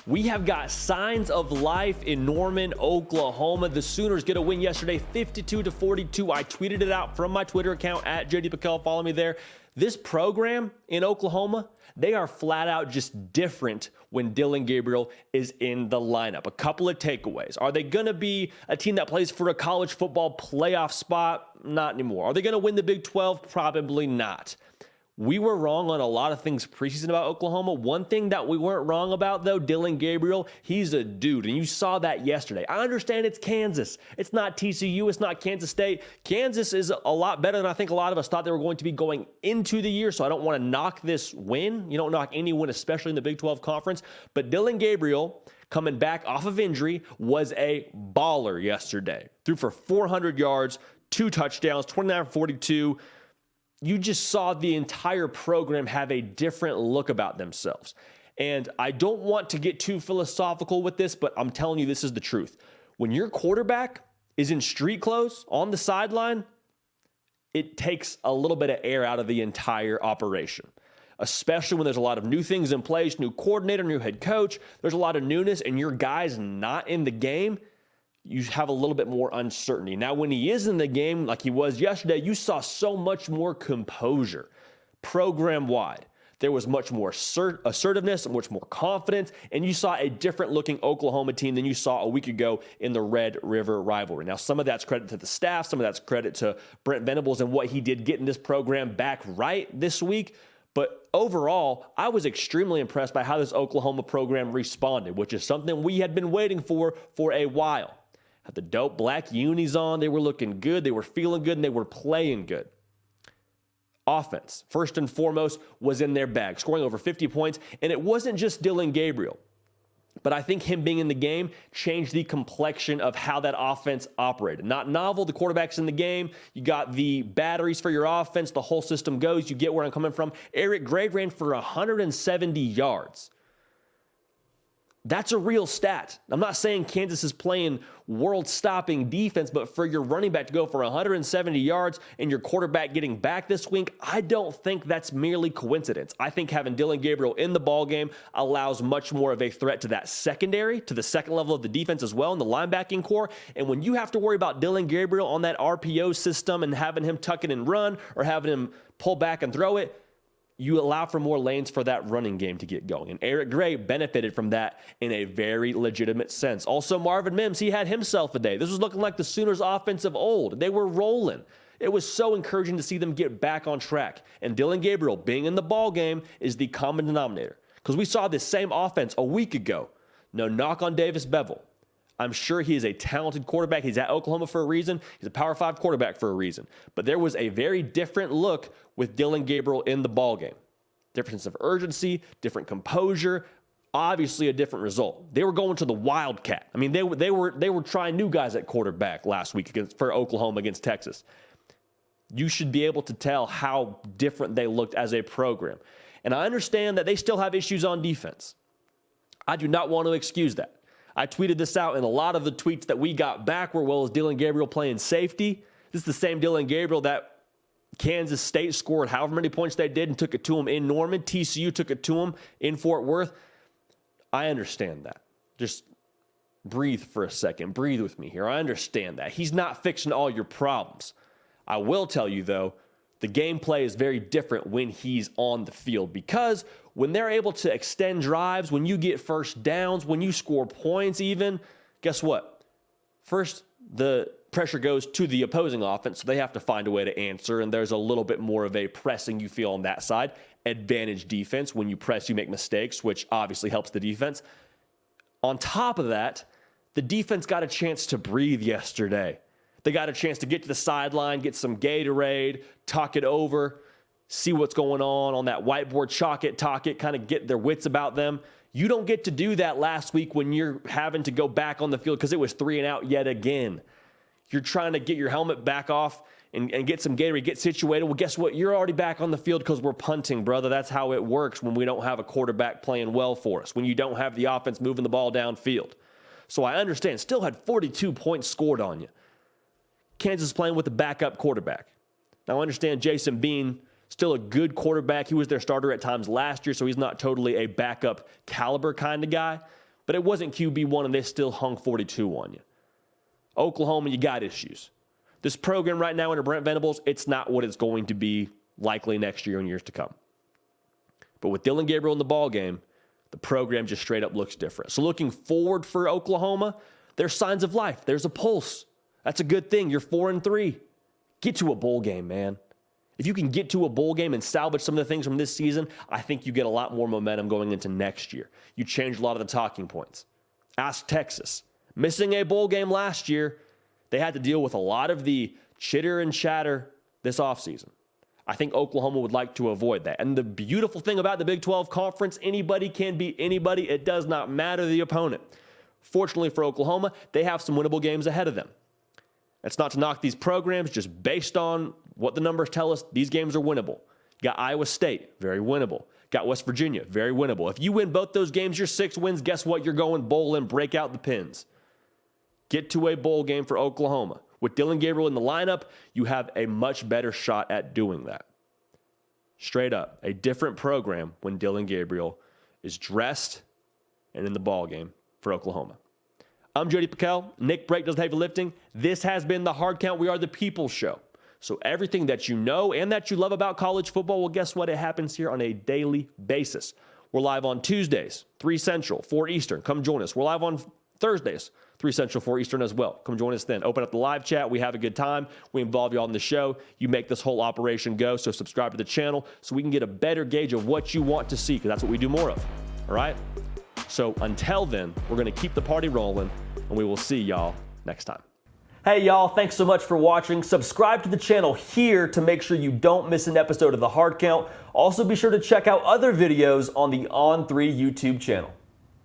We have got signs of life in Norman, Oklahoma. The Sooners get a win yesterday, 52-42. I tweeted it out from my Twitter account at JD Pickell. Follow me there. This program in Oklahoma, they are flat out just different when Dillon Gabriel is in the lineup. A couple of takeaways. Are they going to be a team that plays for a college football playoff spot? Not anymore. Are they going to win the Big 12? Probably not. We were wrong on a lot of things preseason about Oklahoma. One thing that we weren't wrong about, though, Dillon Gabriel, he's a dude, and you saw that yesterday. I understand it's Kansas. It's not TCU. It's not Kansas State. Kansas is a lot better than I think a lot of us thought they were going to be going into the year, so I don't want to knock this win. You don't knock any win, especially in the Big 12 Conference. But Dillon Gabriel, coming back off of injury, was a baller yesterday. Threw for 400 yards, 2 touchdowns, 29-42. You just saw the entire program have a different look about themselves. And I don't want to get too philosophical with this, but I'm telling you, this is the truth. When your quarterback is in street clothes on the sideline, it takes a little bit of air out of the entire operation, especially when there's a lot of new things in place, new coordinator, new head coach. There's a lot of newness, and your guy's not in the game. You have a little bit more uncertainty. Now, when he is in the game, like he was yesterday, you saw so much more composure program-wide. There was much more assertiveness, much more confidence, and you saw a different-looking Oklahoma team than you saw a week ago in the Red River rivalry. Now, some of that's credit to the staff, some of that's credit to Brent Venables and what he did getting this program back right this week. But overall, I was extremely impressed by how this Oklahoma program responded, which is something we had been waiting for a while. Had the dope black unis on. They were looking good. They were feeling good, and they were playing good. Offense, first and foremost, was in their bag, scoring over 50 points. And it wasn't just Dillon Gabriel, but I think him being in the game changed the complexion of how that offense operated. Not novel, the quarterback's in the game. You got the batteries for your offense. The whole system goes. You get where I'm coming from. Eric Gray ran for 170 yards. That's a real stat. I'm not saying Kansas is playing world-stopping defense, but for your running back to go for 170 yards and your quarterback getting back this week, I don't think that's merely coincidence. I think having Dillon Gabriel in the ballgame allows much more of a threat to that secondary, to the second level of the defense as well, in the linebacking core. And when you have to worry about Dillon Gabriel on that RPO system and having him tuck it and run or having him pull back and throw it, you allow for more lanes for that running game to get going. And Eric Gray benefited from that in a very legitimate sense. Also, Marvin Mims, he had himself a day. This was looking like the Sooners' offense of old. They were rolling. It was so encouraging to see them get back on track. And Dillon Gabriel being in the ball game is the common denominator. Because we saw this same offense a week ago. No knock on Davis Beville. I'm sure he is a talented quarterback. He's at Oklahoma for a reason. He's a Power 5 quarterback for a reason. But there was a very different look with Dillon Gabriel in the ballgame. Different sense of urgency, different composure, obviously a different result. They were going to the Wildcat. I mean, they were trying new guys at quarterback last week for Oklahoma against Texas. You should be able to tell how different they looked as a program. And I understand that they still have issues on defense. I do not want to excuse that. I tweeted this out, and a lot of the tweets that we got back were, well, is Dillon Gabriel playing safety? This is the same Dillon Gabriel that Kansas State scored however many points they did and took it to him in Norman. TCU took it to him in Fort Worth. I understand that. Just breathe for a second. Breathe with me here. I understand that. He's not fixing all your problems. I will tell you, though, the gameplay is very different when he's on the field because when they're able to extend drives, when you get first downs, when you score points even, guess what? First, the pressure goes to the opposing offense, so they have to find a way to answer, and there's a little bit more of a pressing you feel on that side. Advantage defense. When you press, you make mistakes, which obviously helps the defense. On top of that, the defense got a chance to breathe yesterday. They got a chance to get to the sideline, get some Gatorade, talk it over, see what's going on that whiteboard, chalk it, talk it, kind of get their wits about them. You don't get to do that last week when you're having to go back on the field because it was 3 and out yet again. You're trying to get your helmet back off and get some Gatorade, get situated. Well, guess what? You're already back on the field because we're punting, brother. That's how it works when we don't have a quarterback playing well for us, when you don't have the offense moving the ball downfield. So I understand. Still had 42 points scored on you. Kansas playing with a backup quarterback. Now, I understand Jason Bean, still a good quarterback. He was their starter at times last year, so he's not totally a backup caliber kind of guy. but it wasn't QB1 and they still hung 42 on you. Oklahoma, you got issues. This program right now under Brent Venables, it's not what it's going to be likely next year and years to come. But with Dillon Gabriel in the ball game, the program just straight up looks different. So looking forward for Oklahoma, there's signs of life. There's a pulse. That's a good thing. You're 4-3. Get to a bowl game, man. If you can get to a bowl game and salvage some of the things from this season, I think you get a lot more momentum going into next year. You change a lot of the talking points. Ask Texas. Missing a bowl game last year, they had to deal with a lot of the chitter and chatter this offseason. I think Oklahoma would like to avoid that. And the beautiful thing about the Big 12 Conference, anybody can beat anybody. It does not matter the opponent. Fortunately for Oklahoma, they have some winnable games ahead of them. That's not to knock these programs, just based on what the numbers tell us, these games are winnable. You got Iowa State, very winnable. Got West Virginia, very winnable. If you win both those games, your 6 wins, guess what? You're going bowl and break out the pins. Get to a bowl game for Oklahoma. With Dillon Gabriel in the lineup, you have a much better shot at doing that. Straight up, a different program when Dillon Gabriel is dressed and in the ball game for Oklahoma. I'm Jody Pickell. Nick Brake does the heavy lifting. This has been The Hard Count. We are the People's Show. So everything that you know and that you love about college football, well, guess what? It happens here on a daily basis. We're live on Tuesdays, 3 Central, 4 Eastern. Come join us. We're live on Thursdays, 3 Central, 4 Eastern as well. Come join us then. Open up the live chat. We have a good time. We involve you all in the show. You make this whole operation go. So subscribe to the channel so we can get a better gauge of what you want to see, because that's what we do more of. All right? So until then, we're going to keep the party rolling, and we will see y'all next time. Hey y'all, thanks so much for watching. Subscribe to the channel here to make sure you don't miss an episode of The Hard Count. Also be sure to check out other videos on the On3 YouTube channel.